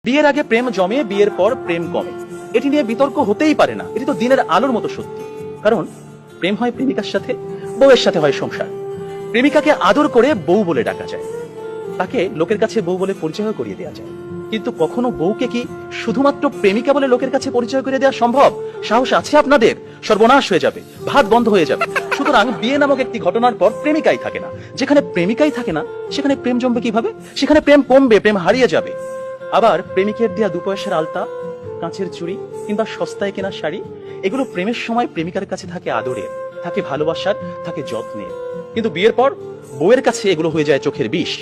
বিয়ের আগে প্রেম জমে, বিয়ের পর প্রেম কমে, এটি নিয়ে বিতর্ক হতেই পারে না। এটি তো দিনের আলোর মতো সত্যি। কারণ প্রেম হয় প্রেমিকার সাথে, বউয়ের সাথে হয় সংসার। প্রেমিকাকে আদর করে বউ বলে ডাকা যায়, তাকে লোকের কাছে বউ বলে পরিচয় করিয়ে দেওয়া যায়। কিন্তু কখনো বউকে কি শুধুমাত্র প্রেমিকা বলে লোকের কাছে পরিচয় করে দেওয়া সম্ভব? সাহস আছে আপনাদের? সর্বনাশ হয়ে যাবে, ভাত বন্ধ হয়ে যাবে। সুতরাং বিয়ে নামক একটি ঘটনার পর প্রেমিকাই থাকে না। যেখানে প্রেমিকাই থাকে না, সেখানে প্রেম জমবে কিভাবে? সেখানে প্রেম কমবে, প্রেম হারিয়ে যাবে। আবার প্রেমিকের দেয়া 2 পয়সার আলতা, কাঁচের চুড়ি কিংবা সস্তায় কেনা শাড়ি, এগুলো প্রেমের সময় প্রেমিকার কাছে থাকে আদরের, থাকে ভালোবাসার, থাকে যত্নের। কিন্তু বিয়ের পর বউয়ের কাছে এগুলো হয়ে যায় চোখের বিষ।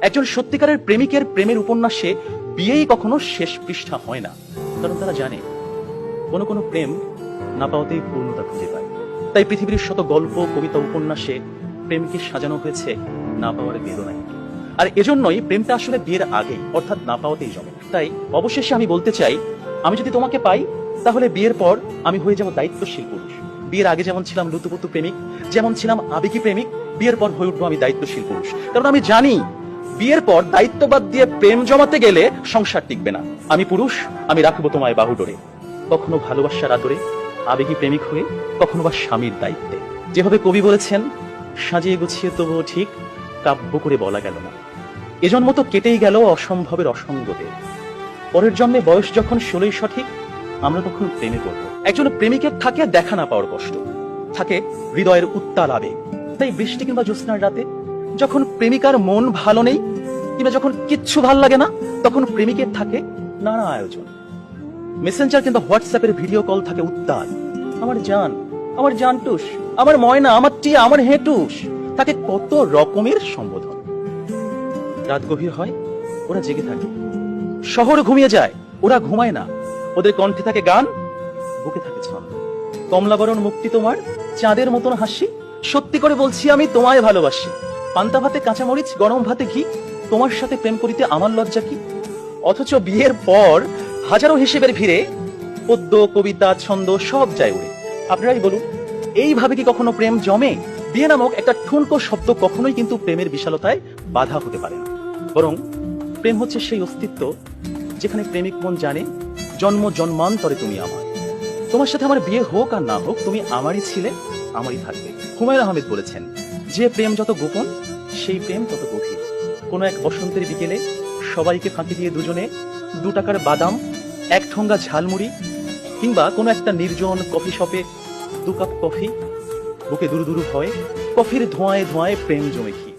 একজন সত্যিকারের প্রেমিকের প্রেমের উপন্যাসে বিয়েই কখনো শেষ পৃষ্ঠা হয় না। কারণ তারা জানে কোনো কোনো প্রেম না পাওয়াতেই পূর্ণতা খুঁজে পায়। তাই পৃথিবীর শত গল্প, কবিতা, উপন্যাসে প্রেমকে সাজানো হয়েছে না পাওয়ার বেদনায়। আর এজন্যই প্রেমটা আসলে বিয়ের আগেই, অর্থাৎ না পাওয়াতেই জমে। তাই অবশেষে আমি বলতে চাই, আমি যদি তোমাকে পাই তাহলে বিয়ের পর আমি হয়ে যাব দায়িত্বশীল পুরুষ। বিয়ের আগে যেমন ছিলাম লুতুপুতু প্রেমিক, যেমন ছিলাম আবেগী প্রেমিক, বিয়ের পর হয়ে উঠবো আমি দায়িত্বশীল পুরুষ। কারণ আমি জানি বিয়ের পর দায়িত্ববাদ দিয়ে প্রেম জমাতে গেলে সংসার টিকবে না। আমি পুরুষ, আমি রাখবো তোমায় বাহুডোরে, কখনো ভালোবাসার আদরে, আবেগী প্রেমিক হয়ে, কখনো বা স্বামীর দায়িত্বে। যেভাবে কবি বলেছেন, সাজিয়ে গুছিয়ে তবুও ঠিক কাব্য করে বলা গেল না। এজন্ম তো কেটেই গেল অসম্ভবের অসঙ্গতে। পরের জন্মে বয়স যখন 16ই সঠিক, আমরা তখন প্রেমে পড়ব। একজন প্রেমিকের থাকে দেখা না পাওয়ার কষ্ট, থাকে হৃদয়ের উত্তাল আবেগ। তাই বৃষ্টি কিংবা জ্যোৎস্নার রাতে যখন প্রেমিকার মন ভালো নেই, কিংবা যখন কিচ্ছু ভাল লাগে না, তখন প্রেমিকের থাকে নানা আয়োজন। মেসেঞ্জার কিংবা হোয়াটসঅ্যাপের ভিডিও কল থাকে উত্তাল। আমার জান, আমার জানটুস, আমার ময়না, আমার টিয়া, আমার হেঁটুস, তাকে কত রকমের সম্বোধন। রাত গভীর হয়, ওরা জেগে থাকে। শহর ঘুমিয়ে যায়, ওরা ঘুমায় না। ওদের কণ্ঠে থাকে গান, বুকে থাকে ছন্দ। কমলাবরণ মুক্তি তোমার, চাঁদের মতন হাসি, সত্যি করে বলছি আমি তোমায় ভালোবাসি। পান্তা ভাতে কাঁচামরিচ, গরম ভাতে ঘি, তোমার সাথে প্রেম করিতে আমার লজ্জা কি? অথচ বিয়ের পর হাজারো হিসেবের ভিড়ে পদ্য, কবিতা, ছন্দ সব যায় উড়ে। আপনারাই বলুন, এইভাবে কি কখনো প্রেম জমে? বিয়ে নামক একটা ঠুনকো শব্দ কখনোই কিন্তু প্রেমের বিশালতায় বাধা হতে পারে না। বরং প্রেম হচ্ছে সেই অস্তিত্ব যেখানে প্রেমিক মন জানে জন্ম জন্মান্তরে তুমি আমার। তোমার সাথে আমার বিয়ে হোক আর না হোক, তুমি আমারই ছিলে, আমারই থাকবে। হুমায়ুন আহমেদ বলেছেন, যে প্রেম যত গোপন, সেই প্রেম তত গভীর। কোনো এক বসন্তের বিকেলে সবাইকে ফাঁকি দিয়ে দুজনে 2 টাকার বাদাম, 1 ঠোঙ্গা ঝালমুড়ি, কিংবা কোনো একটা নির্জন কফি শপে 2 কাপ কফি, বুকে দুরু দুরু হয়, কফির ধোঁয়ায় ধোঁয়ায় প্রেম জমে ঘি।